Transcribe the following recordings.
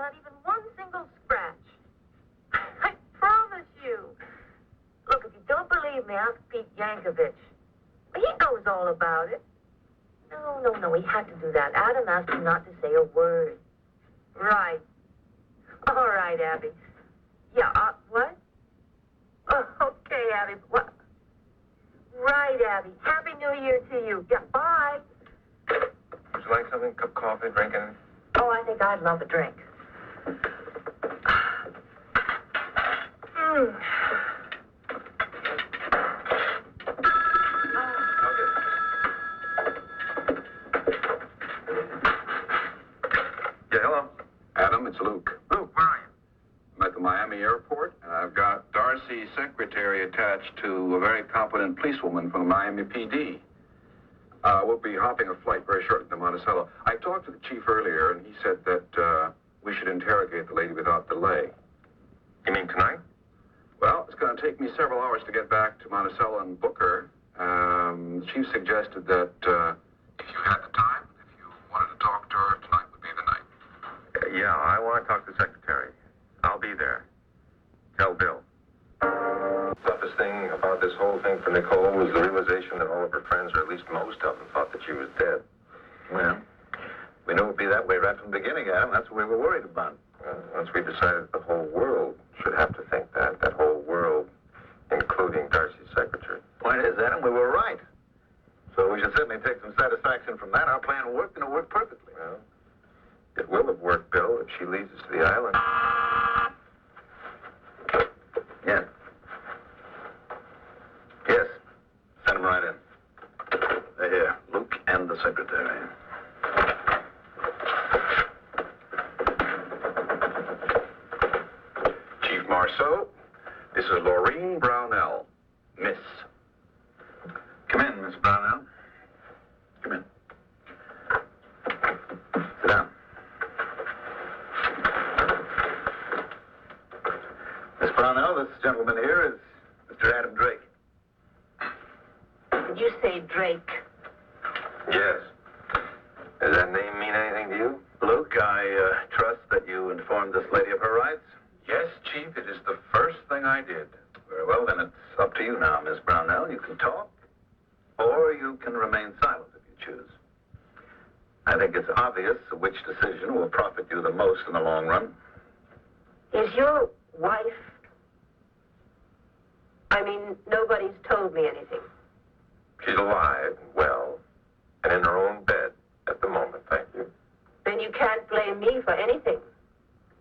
not even one single scratch. I promise you. Look, if you don't believe me, ask Pete Yankovic. He knows all about it. No, he had to do that. Adam asked him not to say a word. Right. All right, Abby. Yeah, what? Oh, okay, Abby. What? Right, Abby. Happy New Year to you. Yeah, bye. Would you like something? Cup of coffee, drink anything? Oh, I think I'd love a drink. Yeah, hello? Adam, it's Luke. Luke, where are you? I'm at the Miami airport, and I've got Darcy's secretary attached to a very competent policewoman from the Miami PD. We'll be hopping a flight very shortly to Monticello. I talked to the chief earlier, and he said that we should interrogate the lady without delay. You mean tonight? Well, it's going to take me several hours to get back to Monticello and book her. The chief suggested that if you had the time, if you wanted to talk to her, tonight would be the night. Yeah, I want to talk to the secretary. I'll be there. Tell Bill. The toughest thing about this whole thing for Nicole was the realization that all of her friends, or at least most of them, thought that she was dead. Well, we knew it would be that way right from the beginning, Adam. That's what we were worried about. Once we decided the whole world should have to think that whole world, including Darcy's secretary. Point is, Adam, we were right. So we should certainly take some satisfaction from that. Our plan worked, and it worked perfectly. Well, it will have worked, Bill, if she leads us to the island. Yes. Yes. Send them right in. They're here, Luke and the secretary. Chief Marceau, this is Laureen Brownell. Miss. Come in, Miss Brownell. Come in. Sit down. Miss Brownell, this gentleman here is Mr. Adam Drake. Did you say Drake? Yes. Does that name mean anything to you? Luke, I trust that you informed this lady of her rights. Yes, Chief, it is the first thing I did. Very well, then it's up to you now, Miss Brownell. You can talk, or you can remain silent if you choose. I think it's obvious which decision will profit you the most in the long run. Is your wife... I mean, nobody's told me anything. She's alive and well, and in her own bed at the moment, thank you. Then you can't blame me for anything.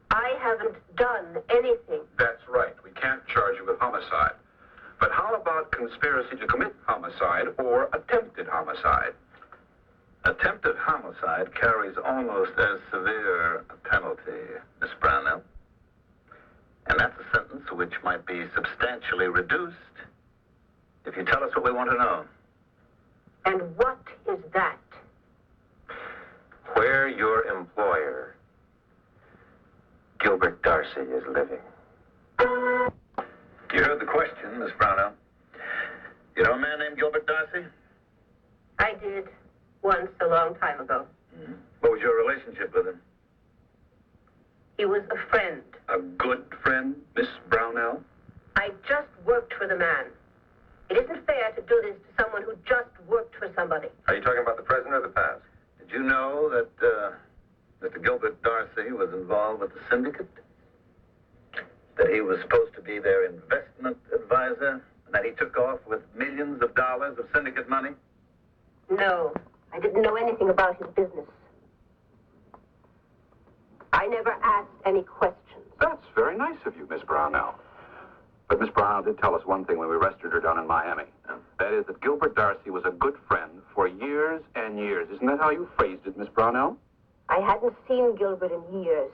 I haven't done anything. That's right. We can't charge you with homicide. But how about conspiracy to commit homicide or attempted homicide? Attempted homicide carries almost as severe a penalty, Miss Brownell. And that's a sentence which might be substantially reduced if you tell us what we want to know. And what is that? Where your employer, Gilbert Darcy, is living. You heard the question, Miss Brownell. You know a man named Gilbert Darcy? I did, once a long time ago. Mm-hmm. What was your relationship with him? He was a friend. A good friend, Miss Brownell? I just worked for the man. It isn't fair to do this to someone who just worked for somebody. Are you talking about the present or the past? Did you know that Mr. Gilbert Darcy was involved with the syndicate? That he was supposed to be their investment advisor? And that he took off with millions of dollars of syndicate money? No, I didn't know anything about his business. I never asked any questions. That's very nice of you, Miss Brownell. But Miss Brownell did tell us one thing when we arrested her down in Miami. That is that Gilbert Darcy was a good friend for years and years. Isn't that how you phrased it, Miss Brownell? I hadn't seen Gilbert in years.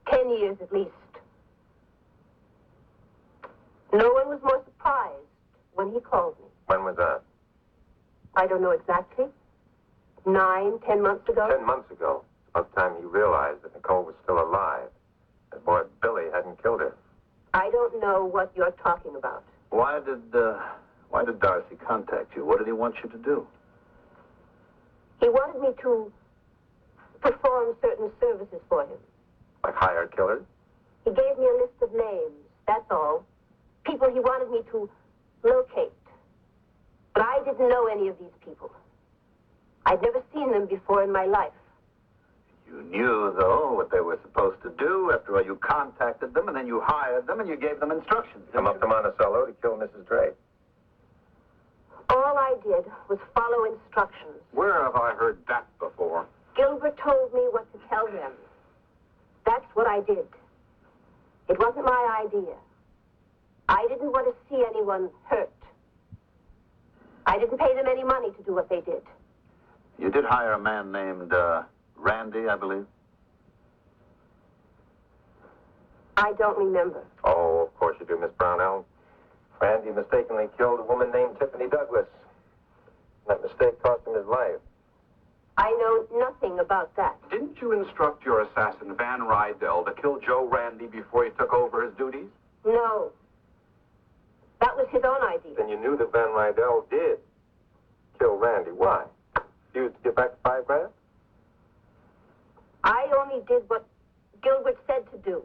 10 years at least. No one was more surprised when he called me. When was that? I don't know exactly. 9, 10 months ago. 10 months ago. About the time he realized that Nicole was still alive. That boy Billy hadn't killed her. I don't know what you're talking about. Why did Darcy contact you? What did he want you to do? He wanted me to perform certain services for him. Like hire killers? He gave me a list of names, that's all. People he wanted me to locate. But I didn't know any of these people. I'd never seen them before in my life. You knew, though, what they were supposed to do. After all, you contacted them, and then you hired them, and you gave them instructions. Come up to Monticello to kill Mrs. Drake. All I did was follow instructions. Where have I heard that before? Gilbert told me what to tell them. That's what I did. It wasn't my idea. I didn't want to see anyone hurt. I didn't pay them any money to do what they did. You did hire a man named Randy, I believe. I don't remember. Oh, of course you do, Miss Brownell. Randy mistakenly killed a woman named Tiffany Douglas. That mistake cost him his life. I know nothing about that. Didn't you instruct your assassin, Van Rydell, to kill Joe Randy before he took over his duties? No. That was his own idea. Then you knew that Van Rydell did kill Randy. Why? Refused to give back the $5,000? I only did what Gilbert said to do.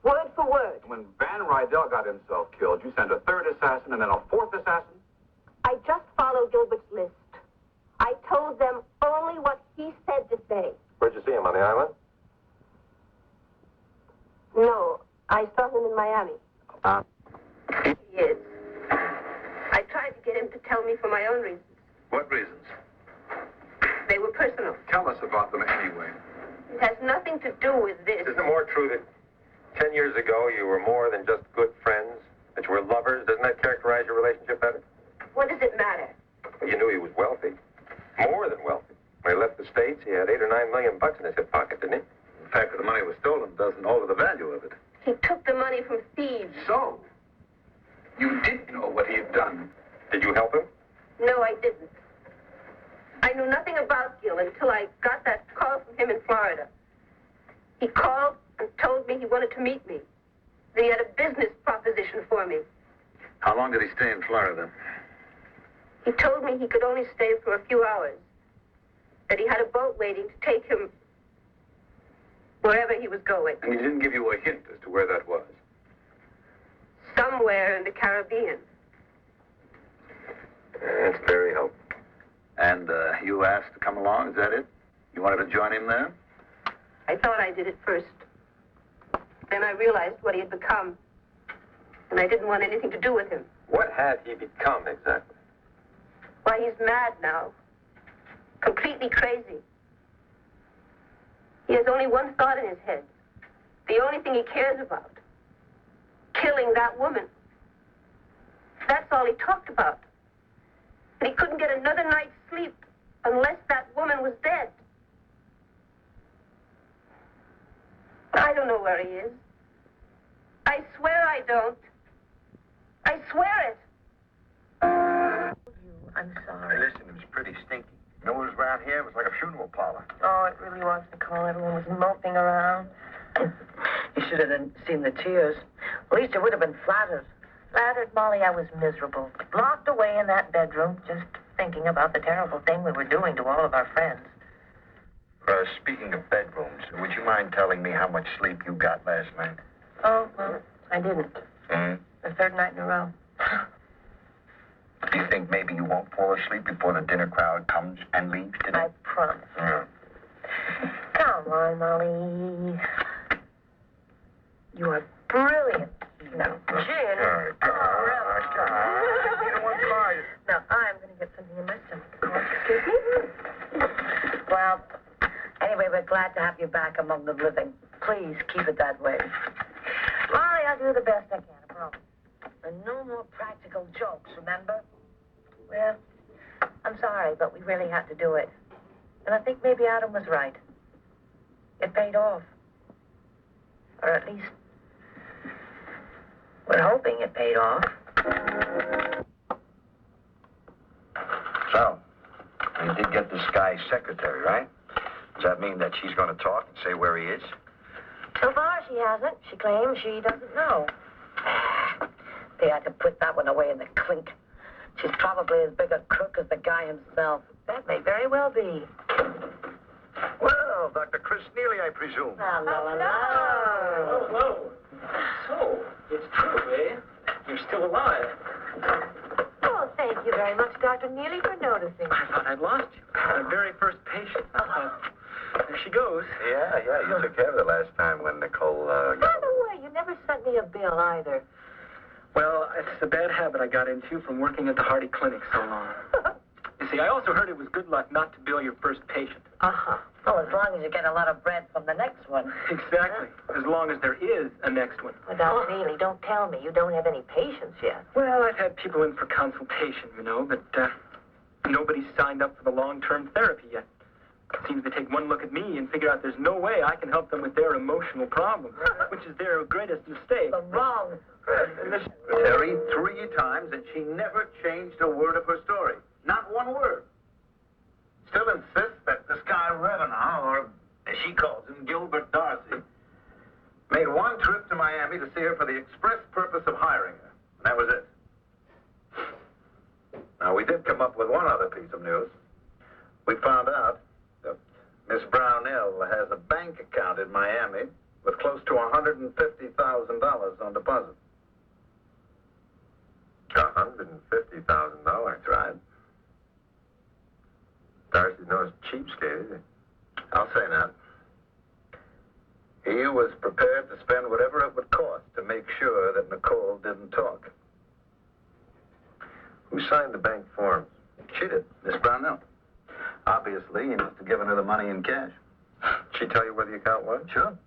Word for word. When Van Rydell got himself killed, you sent a third assassin and then a fourth assassin? I just followed Gilbert's list. I told them only what he said to say. Where'd you see him, on the island? No, I saw him in Miami. He is. I tried to get him to tell me for my own reasons. What reasons? They were personal. Tell us about them anyway. It has nothing to do with this. Isn't it more true that 10 years ago you were more than just good friends? That you were lovers? Doesn't that characterize your relationship better? What does it matter? Well, you knew he was wealthy. More than wealthy. When he left the States, he had $8 or $9 million in his hip pocket, didn't he? The fact that the money was stolen doesn't alter the value of it. He took the money from thieves. So, you did know what he had done. Did you help him? No, I didn't. I knew nothing about Gil until I got that call from him in Florida. He called and told me he wanted to meet me. That he had a business proposition for me. How long did he stay in Florida? He told me he could only stay for a few hours. That he had a boat waiting to take him wherever he was going. And he didn't give you a hint as to where that was? Somewhere in the Caribbean. That's very helpful. And you asked to come along, is that it? You wanted to join him there? I thought I did it first. Then I realized what he had become. And I didn't want anything to do with him. What had he become, exactly? Why, he's mad now. Completely crazy. He has only one thought in his head. The only thing he cares about. Killing that woman. That's all he talked about. And he couldn't get another night's sleep unless that woman was dead. I don't know where he is. I swear I don't. I swear it. I'm sorry. Listen, it was pretty stinky. You know what was around here? It was like a funeral parlor. Oh, it really was, Nicole. Everyone was moping around. You should have seen the tears. At least you would have been flattered. Flattered, Molly, I was miserable. Locked away in that bedroom, just thinking about the terrible thing we were doing to all of our friends. Speaking of bedrooms, would you mind telling me how much sleep you got last night? Oh, well, I didn't. The third night in a row. Do you think maybe you won't fall asleep before the dinner crowd comes and leaves today? I promise. Yeah. Come on, Molly. You are brilliant. Now, gin. You don't want flies. Now, I'm going to get something in my stomach. Excuse me? Well, anyway, we're glad to have you back among the living. Please keep it that way. Molly, I'll do the best I can, I promise. And no more practical jokes, remember? Well, I'm sorry, but we really had to do it. And I think maybe Adam was right. It paid off. Or at least, we're hoping it paid off. So, you did get this guy's secretary, right? Does that mean that she's going to talk and say where he is? So far, she hasn't. She claims she doesn't know. They had to put that one away in the clink. She's probably as big a crook as the guy himself. That may very well be. Well, yourself, Dr. Chris Neely, I presume. Hello. Hello. So, it's true, eh? You're still alive. Oh, thank you very much, Dr. Neely, for noticing. I thought I'd lost you. My very first patient. There she goes. Yeah, you took care of it last time when Nicole, By the way, you never sent me a bill either. Well, it's a bad habit I got into from working at the Hardy Clinic so long. You see, I also heard it was good luck not to bill your first patient. Uh-huh. Well, as long as you get a lot of bread from the next one. Exactly. As long as there is a next one. Well, Dr. Neely, don't tell me you don't have any patients yet. Well, I've had people in for consultation, but nobody's signed up for the long-term therapy yet. It seems they take one look at me and figure out there's no way I can help them with their emotional problems, which is their greatest mistake. The wrong. Terry 3 times, and she never changed a word of her story. Not one word. Still insists that this guy Revenant, or as she calls him, Gilbert Darcy, made one trip to Miami to see her for the express purpose of hiring her. And that was it. Now, we did come up with one other piece of news. We found out that Miss Brownell has a bank account in Miami with close to $150,000 on deposit. $150,000, Right. Darcy knows cheapskate, is he? I'll say that. He was prepared to spend whatever it would cost to make sure that Nicole didn't talk. Who signed the bank forms? She did, Miss Brownell. Obviously, he must have given her the money in cash. She tell you where the account was? Sure.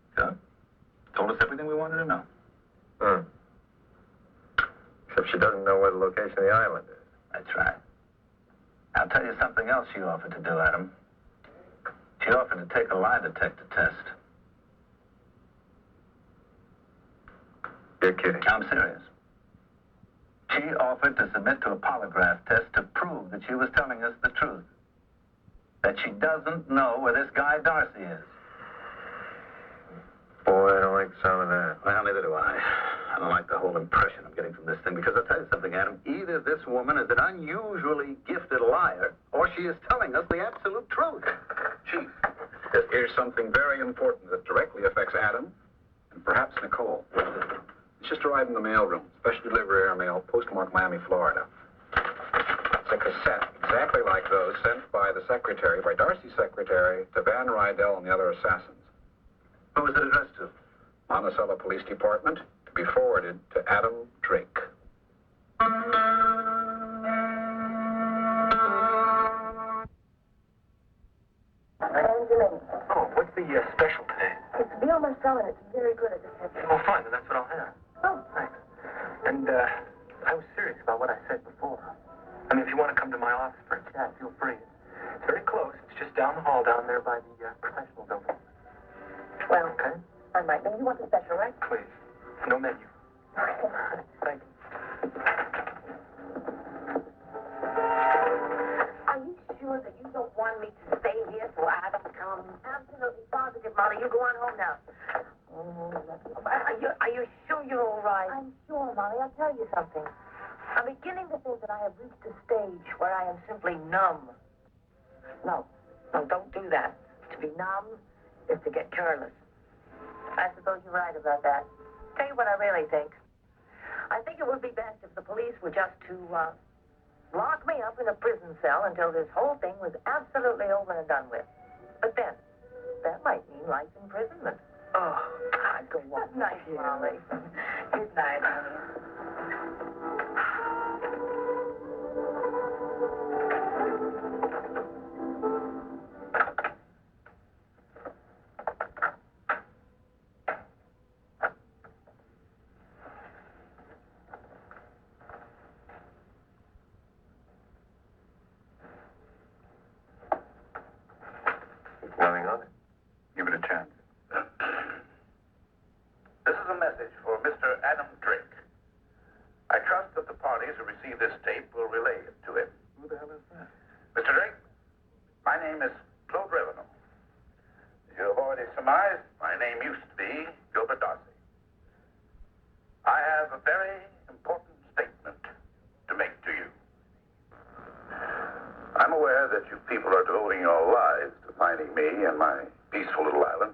Told us everything we wanted to know. Hmm. Except she doesn't know where the location of the island is. That's right. I'll tell you something else she offered to do, Adam. She offered to take a lie detector test. You're kidding. I'm serious. She offered to submit to a polygraph test to prove that she was telling us the truth. That she doesn't know where this guy Darcy is. Boy, I don't like some of that. Well, neither do I. I don't like the whole impression I'm getting from this thing, because I'll tell you something, Adam. Either this woman is an unusually gifted liar, or she is telling us the absolute truth. Chief, here's something very important that directly affects Adam and perhaps Nicole. It's just arrived in the mailroom. Special delivery airmail, postmark Miami, Florida. It's a cassette, exactly like those sent by Darcy's secretary, to Van Rydell and the other assassins. Who was it addressed to? Monticello Police Department, to be forwarded to Adam Drake. Angeline. Oh, what's the special today? It's veal Marcel, and it's very good. I just had to... Oh, fine, then that's what I'll have. Oh. Thanks. And, I was serious about what I said before. I mean, if you want to come to my office for a chat, feel free. It's very close. It's just down the hall down there by the professional building. Well, Okay? I might. Then you want the special, right? Please. No menu. Thank you. Are you sure that you don't want me to stay here till Adam comes? Absolutely positive, Molly. You go on home now. Are you sure you're all right? I'm sure, Molly. I'll tell you something. I'm beginning to think that I have reached a stage where I am simply numb. No, don't do that. To be numb is to get careless. I suppose you're right about that. Tell you what I really think. I think it would be best if the police were just to lock me up in a prison cell until this whole thing was absolutely over and done with. But then, that might mean life imprisonment. Oh, God, go on. Good night, Molly. Good night, honey. Nothing on it. Give it a chance. This is a message for Mr. Adam Drake. I trust that the parties who receive this tape will relay it to him. Who the hell is that? Mr. Drake, my name is Claude Revenant. As you have already surmised, my name used to be Gilbert Darcy. I have a very important statement to make to you. I'm aware that you people are devoting your lives to finding me and my peaceful little island.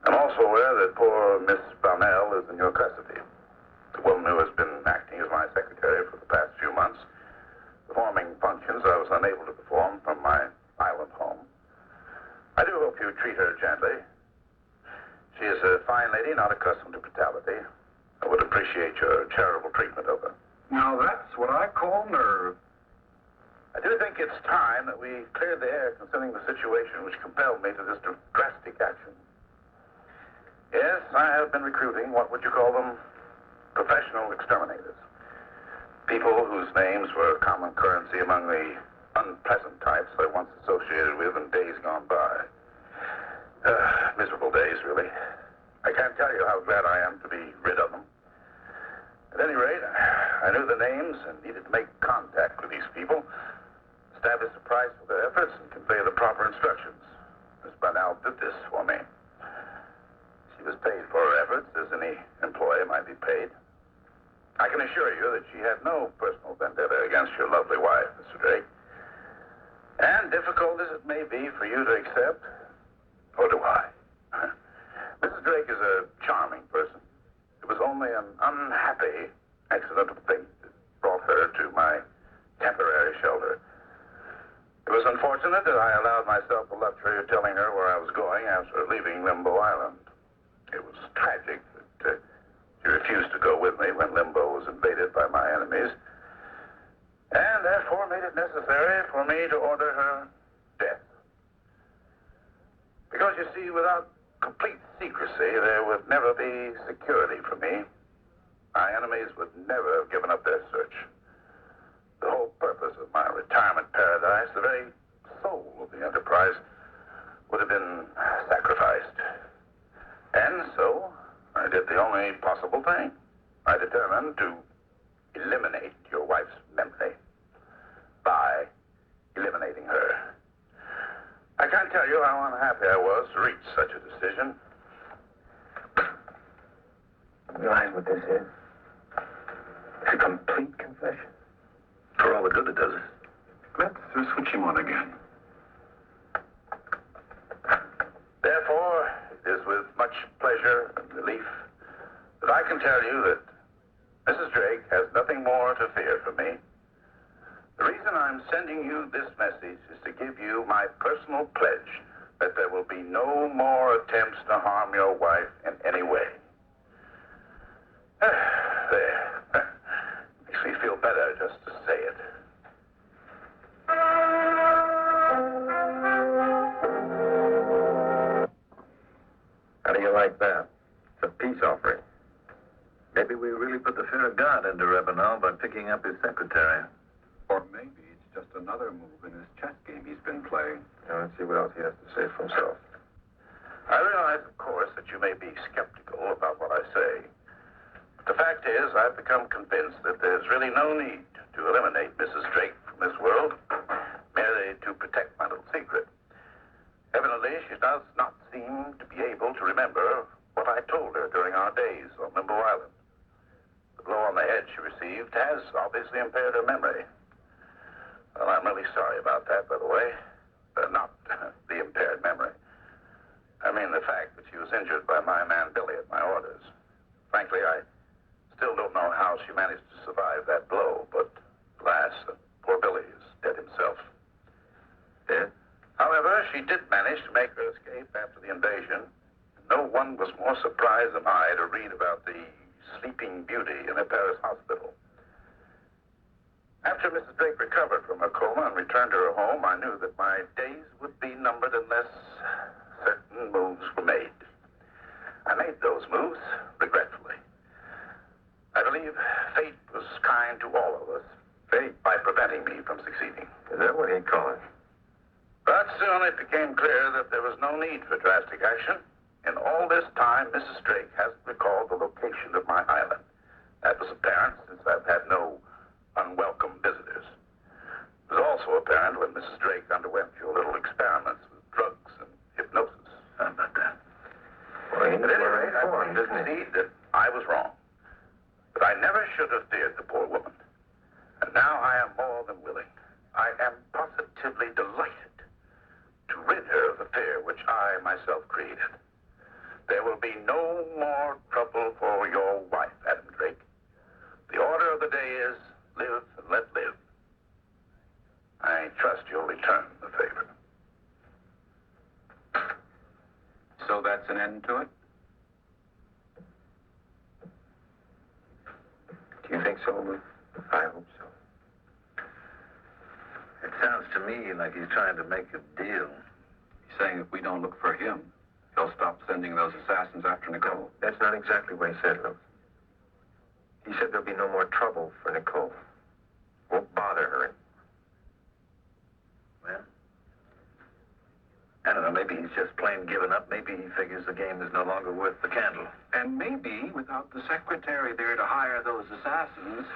I'm also aware that poor Miss Brownell is in your custody. The woman who has been acting as my secretary for the past few months, performing functions I was unable to perform from my island home. I do hope you treat her gently. She is a fine lady, not accustomed to brutality. I would appreciate your charitable treatment of her. Now, that's what I call nerve. I do think it's time that we cleared the air concerning the situation which compelled me to this drastic action. Yes, I have been recruiting, what would you call them, professional exterminators. People whose names were common currency among the unpleasant types I once associated with in days gone by. Miserable days, really. I can't tell you how glad I am to be rid of them. At any rate, I knew the names and needed to make contact with these people, establish a price for their efforts, and convey the proper instructions. Miss Brownell did this for me. She was paid for her efforts, as any employee might be paid. I can assure you that she had no personal vendetta against your lovely wife, Mr. Drake. And difficult as it may be for you to accept, so do I. Mrs. Drake is a charming person. It was only an unhappy accident of fate that brought her to my temporary shelter. It was unfortunate that I allowed myself the luxury of telling her where I was going after leaving Limbo Island. It was tragic that she refused to go with me when Limbo was invaded by my enemies, and therefore made it necessary for me to order her death. Because, you see, without complete secrecy, there would never be security for me. My enemies would never have given up their search. The whole purpose of my retirement paradise, the very soul of the enterprise, would have been sacrificed. And so, I did the only possible thing. I determined to eliminate your wife's memory by eliminating her. I can't tell you how unhappy I was to reach such a decision. You realize what this is? It's a complete confession. For all the good it does us. Let's switch him on again. Therefore, it is with much pleasure and relief that I can tell you that Mrs. Drake has nothing more to fear from me. The reason I'm sending you this message is to give you my personal pledge that there will be no more attempts to harm your wife in any way. There. Makes me feel better just to say it. How do you like that? It's a peace offering. Maybe we really put the fear of God into Revenant by picking up his secretary. Or maybe it's just another move in his chess game he's been playing. Now, let's see what else he has to say for himself. I realize, of course, that you may be skeptical about what I say. But the fact is, I've become convinced that there's really no need to eliminate Mrs. Drake from this world, merely to protect my little secret. Evidently, she does not seem to be able to remember what I told her during our days on Limbo Island. The blow on the head she received has obviously impaired her memory. Well, I'm really sorry about that, by the way. Not the impaired memory. I mean the fact that she was injured by my man Billy at my orders. Frankly, I still don't know how she managed to survive that blow, but alas, poor Billy is dead himself. Dead? However, she did manage to make her escape after the invasion. No one was more surprised than I to read about the sleeping beauty in a Paris hospital. After Mrs. Drake recovered from her coma and returned to her home, I knew that my days would be numbered unless certain moves were made. I made those moves regretfully. I believe fate was kind to all of us. Fate by preventing me from succeeding. Is that what he'd call it? But soon it became clear that there was no need for drastic action. In all this time, Mrs. Drake hasn't recalled the location of my island. That was apparent since I've had no unwelcome visitors. It was also apparent when Mrs. Drake underwent your little experiments with drugs and hypnosis. How about that? Well, he At any rate, I want to concede that I was wrong. But I never should have feared the poor woman. And now I am more than willing. I am positively delighted to rid her of the fear which I myself created. There will be no more trouble for your wife, Adam Drake. The order of the day is live and let live. I trust you'll return the favor. So that's an end to it? Do you think so, Lou? I hope so. It sounds to me like he's trying to make a deal. He's saying if we don't look for him, he'll stop sending those assassins after Nicole. That's not exactly what he said, Lou. He said there'll be no more trouble for Nicole. Won't bother her. Well, I don't know, maybe he's just plain given up. Maybe he figures the game is no longer worth the candle. And maybe, without the secretary there to hire those assassins,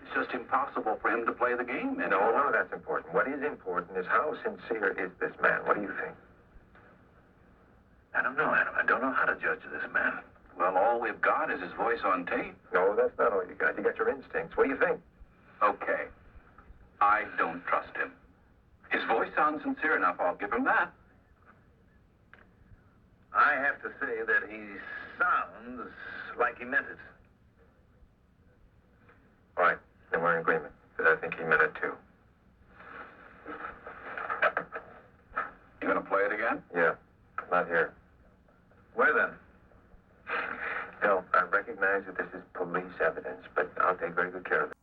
it's just impossible for him to play the game anymore. No, that's important. What is important is how sincere is this man? What do you think? I don't know, Adam. I don't know how to judge this man. Well, all we've got is his voice on tape. No, that's not all you got. You got your instincts. What do you think? Okay. I don't trust him. His voice sounds sincere enough, I'll give him that. I have to say that he sounds like he meant it. All right, then we're in agreement, because I think he meant it too. You gonna play it again? Yeah, not here. Where then? No, I recognize that this is police evidence, but I'll take very good care of it.